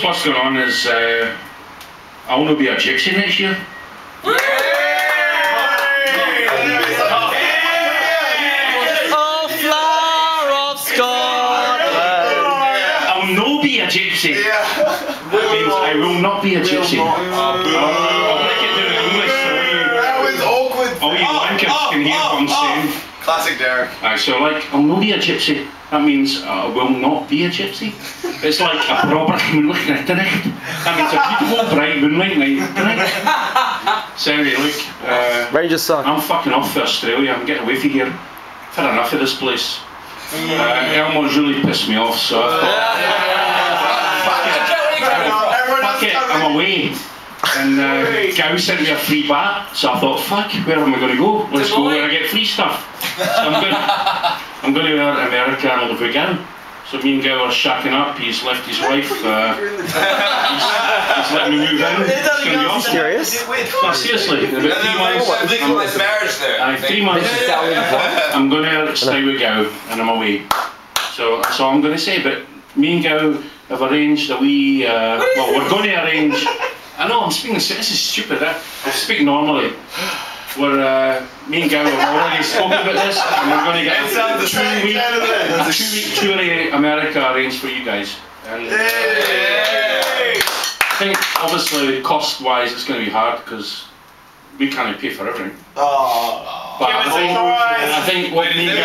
what's going on is I want to be a gypsy next year. Oh, flower of Scotland. I'll no be a gypsy. That means I will not be a gypsy. I'll break it down in English so that was awkward. all you wankers can hear what I'm saying. Classic Derek. So like, I'll no be a gypsy. That means I will not be a gypsy. It's like a proper moonlight night tonight. That means a beautiful bright moonlight night tonight. So anyway, look, Rangers suck. I'm fucking off for Australia. I'm getting away from here. I've had enough of this place. Elmo's really pissed me off, so I thought, fuck it, I'm away. And Gow sent me a free bat, so I thought, fuck, where am I going to go? Let's go where I get free stuff. So I'm going to America and live with Gow. So me and Gow are shacking up. He's left his wife. He's let me move in. It's going to be awesome. Serious? No, seriously, in about 3 months. Legalized marriage there. 3 months. I'm going to stay with Gow and I'm away. So that's all I'm going to say. But me and Gow have arranged a wee. Well, we're going to arrange. I know I'm speaking. This is stupid. I'll speak normally. We're me and Gow have already spoken about this, and we're going to get a 2-week tour to America arranged for you guys. And I think obviously cost-wise it's going to be hard because we can't pay for everything. But I think what me and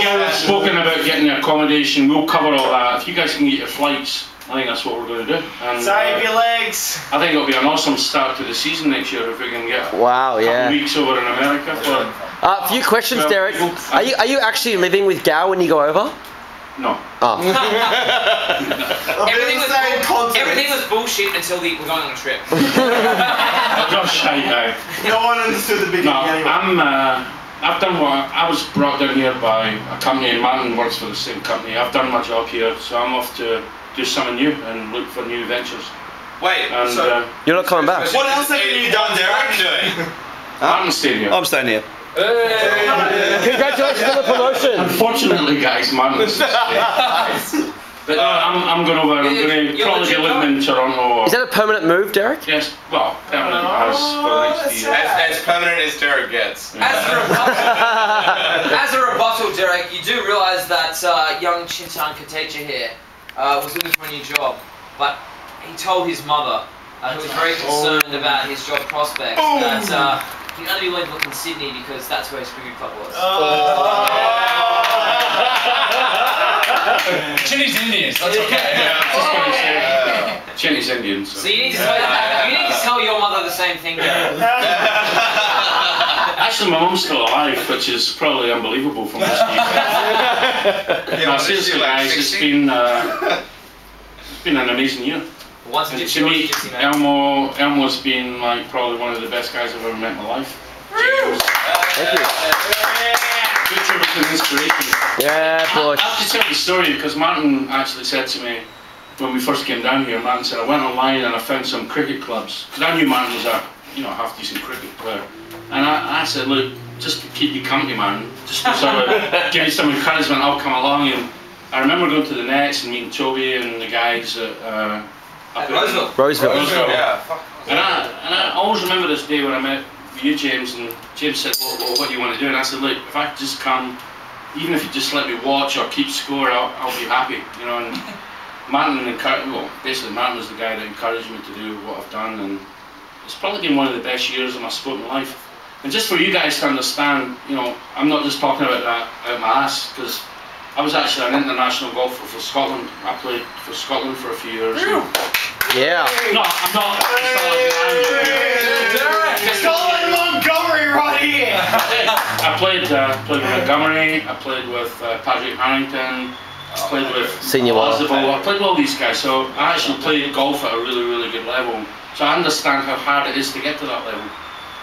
Gow have spoken about getting the accommodation. We'll cover all that. If you guys can get your flights, I think that's what we're going to do. And, save your legs. I think it'll be an awesome start to the season next year if we can get a couple weeks over in America. A few questions, Derek. Are you actually living with Gow when you go over? No. Oh. Everything was bullshit until we were going on a trip. I'm not shy now. No one understood the beginning anyway. I've done what I was brought down here by a company, and Martin works for the same company. I've done my job here, so I'm off to do something new and look for new ventures. Wait, and, so you're not coming back? What else have you done, Derek? Martin's staying here. I'm staying here. Congratulations on the promotion. Unfortunately, guys, Martin's staying. But I'm going over. I'm going to probably be living in Toronto. Is that a permanent move, Derek? Yes. Well, permanent as for the next year. As permanent as Derek gets. As a rebuttal, Derek, you do realise that young Chintan Katecha here was looking for a new job, but he told his mother, who was very concerned about his job prospects, that he only went to look in Sydney because that's where his cricket club was. Chinny's Indians, that's okay. Chinny's Indian. So you need to tell your mother the same thing, Derek. Actually, my mum's still alive, which is probably unbelievable for most people. No, seriously, guys, it's been an amazing year. Once and to me, Elmo's been like probably one of the best guys I've ever met in my life. Thank you. Future was an inspiration. Yeah, boy. I have to tell you the story because Martin actually said to me when we first came down here. Martin said I went online and I found some cricket clubs because I knew Martin was a half decent cricket player. And I said, look, just to keep you company, man, just to sort of give you some encouragement, I'll come along. And I remember going to the Nets and meeting Toby and the guys at Roseville. Yeah. And I always remember this day when I met you, James, and James said, well, what do you want to do? And I said, look, if I could just come, even if you just let me watch or keep score, I'll be happy, you know. And basically Martin was the guy that encouraged me to do what I've done, and it's probably been one of the best years of my sporting life. And just for you guys to understand, you know, I'm not just talking about that out my ass, because I was actually an international golfer for Scotland. I played for Scotland for a few years. Yeah. No, I'm not. Scotland Montgomery right here! I played with Montgomery, I played with Patrick Harrington, I played with Senior Elizabeth, I played with all these guys, so I actually played golf at a really, really good level. So I understand how hard it is to get to that level.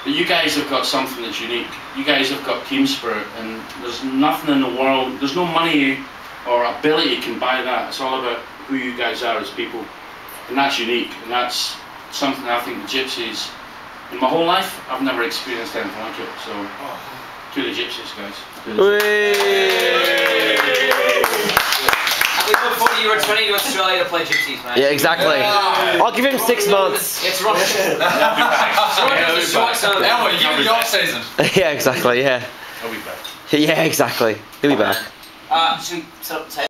But you guys have got something that's unique. You guys have got team spirit, and there's nothing in the world, there's no money or ability can buy that. It's all about who you guys are as people. And that's unique, and that's something I think the Gypsies, in my whole life, I've never experienced anything like it. So, to the Gypsies, guys. We look forward to you're returning to Australia to play gypsies, mate. Yeah, exactly. I'll give him 6 months. It's right. Elwood, give him the off season. Yeah, exactly. Yeah. I'll be back. Yeah, exactly. He'll be back. Should we set up the table?